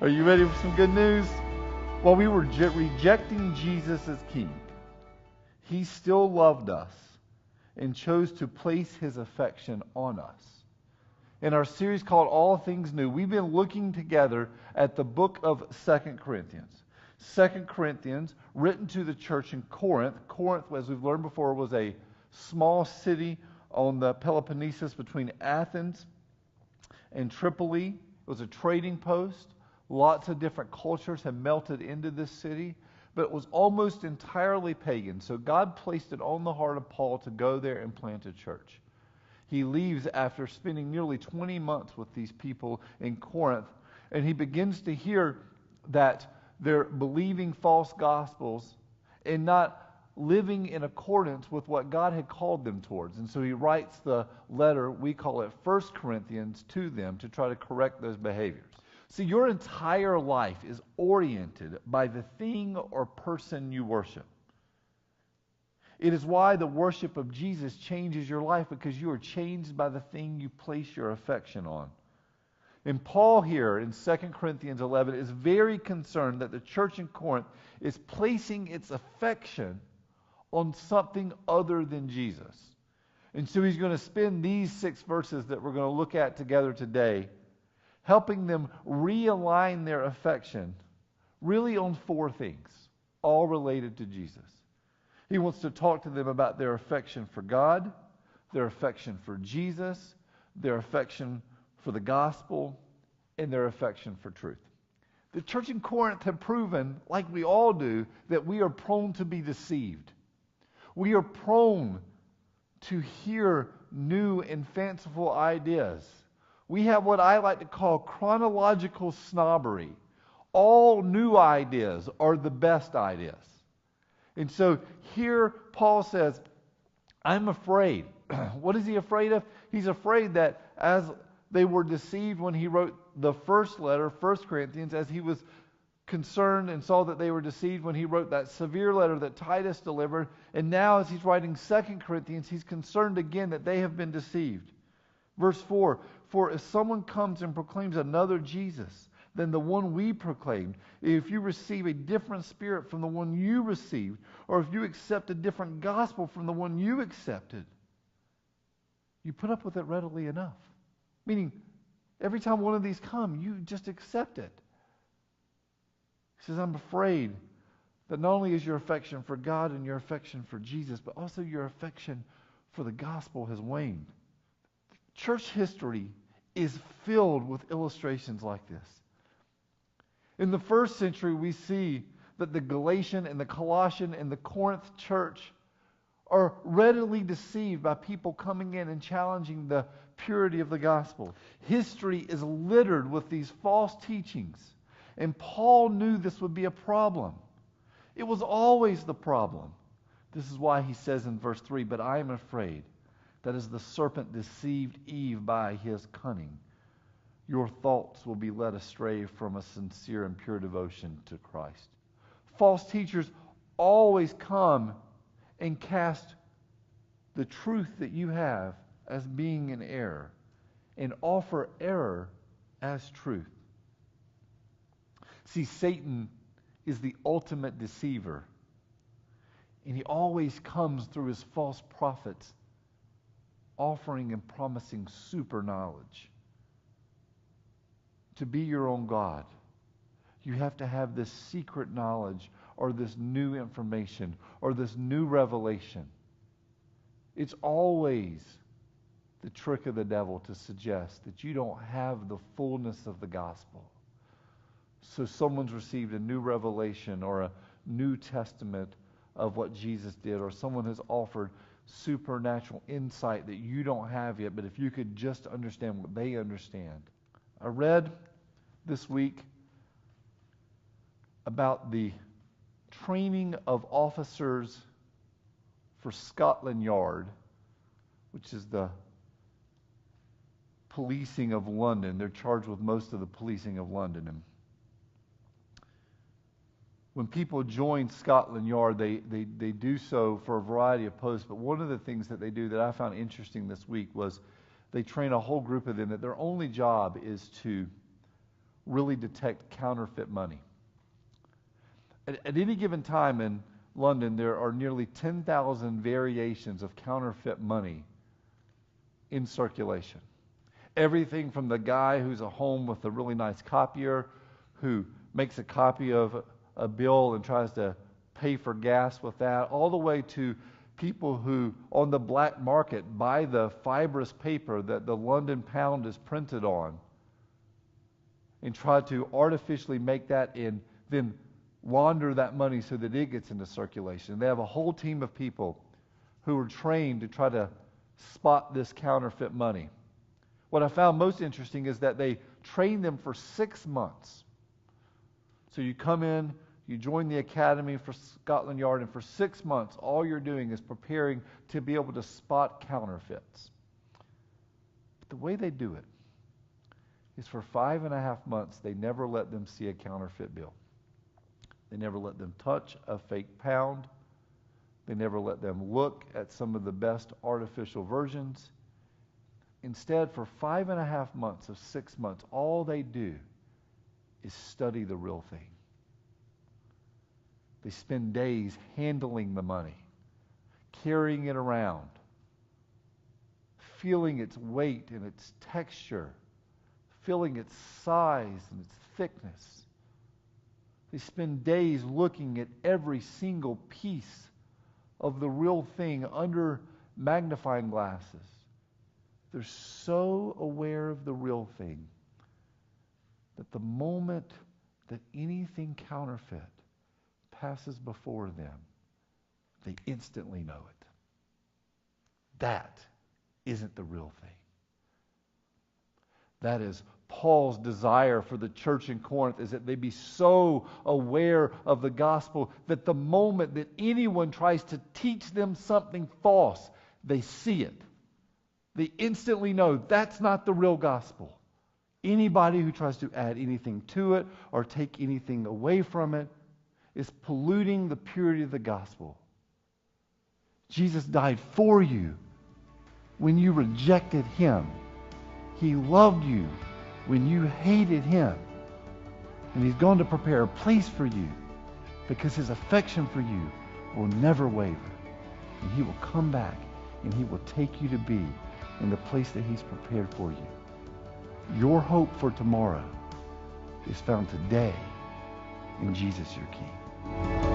Are you ready for some good news? While we were rejecting Jesus as King, He still loved us and chose to place His affection on us. In our series called All Things New, we've been looking together at the book of 2 Corinthians. 2 Corinthians, written to the church in Corinth. Corinth, as we've learned before, was a small city on the Peloponnesus between Athens and Tripoli. It was a trading post. Lots of different cultures had melted into this city, but it was almost entirely pagan. So God placed it on the heart of Paul to go there and plant a church. He leaves after spending nearly 20 months with these people in Corinth, and he begins to hear that they're believing false gospels and not living in accordance with what God had called them towards. And so he writes the letter, we call it 1 Corinthians, to them to try to correct those behaviors. See, your entire life is oriented by the thing or person you worship. It is why the worship of Jesus changes your life, because you are changed by the thing you place your affection on. And Paul here in 2 Corinthians 11 is very concerned that the church in Corinth is placing its affection on something other than Jesus. And so he's going to spend these 6 verses that we're going to look at together today helping them realign their affection really on 4 things, all related to Jesus. He wants to talk to them about their affection for God, their affection for Jesus, their affection for the gospel, and their affection for truth. The church in Corinth had proven, like we all do, that we are prone to be deceived. We are prone to hear new and fanciful ideas. We have what I like to call chronological snobbery. All new ideas are the best ideas. And so here Paul says, I'm afraid. What is he afraid of? He's afraid that as they were deceived when he wrote the first letter, 1 Corinthians, as he was concerned and saw that they were deceived when he wrote that severe letter that Titus delivered, and now as he's writing 2 Corinthians, he's concerned again that they have been deceived. Verse 4, for if someone comes and proclaims another Jesus than the one we proclaimed, if you receive a different spirit from the one you received, or if you accept a different gospel from the one you accepted, you put up with it readily enough. Meaning, every time one of these come, you just accept it. He says, I'm afraid that not only is your affection for God and your affection for Jesus, but also your affection for the gospel has waned. Church history is filled with illustrations like this. In the first century, we see that the Galatian and the Colossian and the Corinth church are readily deceived by people coming in and challenging the purity of the gospel. History is littered with these false teachings, and Paul knew this would be a problem. It was always the problem. This is why he says in verse 3, but I am afraid that as the serpent deceived Eve by his cunning, your thoughts will be led astray from a sincere and pure devotion to Christ. False teachers always come and cast the truth that you have as being in error and offer error as truth. See, Satan is the ultimate deceiver, and he always comes through his false prophets offering and promising super knowledge. To be your own God, you have to have this secret knowledge or this new information or this new revelation. It's always the trick of the devil to suggest that you don't have the fullness of the gospel. So someone's received a new revelation or a new testament of what Jesus did, or someone has offered supernatural insight that you don't have yet, but if you could just understand what they understand. I read this week about the training of officers for Scotland Yard, which is the policing of London. They're charged with most of the policing of London. And when people join Scotland Yard, they do so for a variety of posts. But one of the things that they do that I found interesting this week was they train a whole group of them that their only job is to really detect counterfeit money. At any given time in London, there are nearly 10,000 variations of counterfeit money in circulation. Everything from the guy who's at home with a really nice copier, who makes a copy of a bill and tries to pay for gas with that, all the way to people who, on the black market, buy the fibrous paper that the London pound is printed on and try to artificially make that and then launder that money so that it gets into circulation. They have a whole team of people who are trained to try to spot this counterfeit money. What I found most interesting is that they train them for 6 months. So you come in, you join the academy for Scotland Yard, and for 6 months, all you're doing is preparing to be able to spot counterfeits. But the way they do it is for 5.5 months, they never let them see a counterfeit bill. They never let them touch a fake pound. They never let them look at some of the best artificial versions. Instead, for 5.5 months of 6 months, all they do is study the real thing. They spend days handling the money, carrying it around, feeling its weight and its texture, feeling its size and its thickness. They spend days looking at every single piece of the real thing under magnifying glasses. They're so aware of the real thing that the moment that anything counterfeit passes before them, they instantly know it. That isn't the real thing. That is Paul's desire for the church in Corinth, is that they be so aware of the gospel that the moment that anyone tries to teach them something false, they see it. They instantly know that's not the real gospel. Anybody who tries to add anything to it or take anything away from it is polluting the purity of the gospel. Jesus died for you when you rejected Him. He loved you when you hated Him. And He's gone to prepare a place for you because His affection for you will never waver. And He will come back and He will take you to be in the place that He's prepared for you. Your hope for tomorrow is found today in Jesus, your King.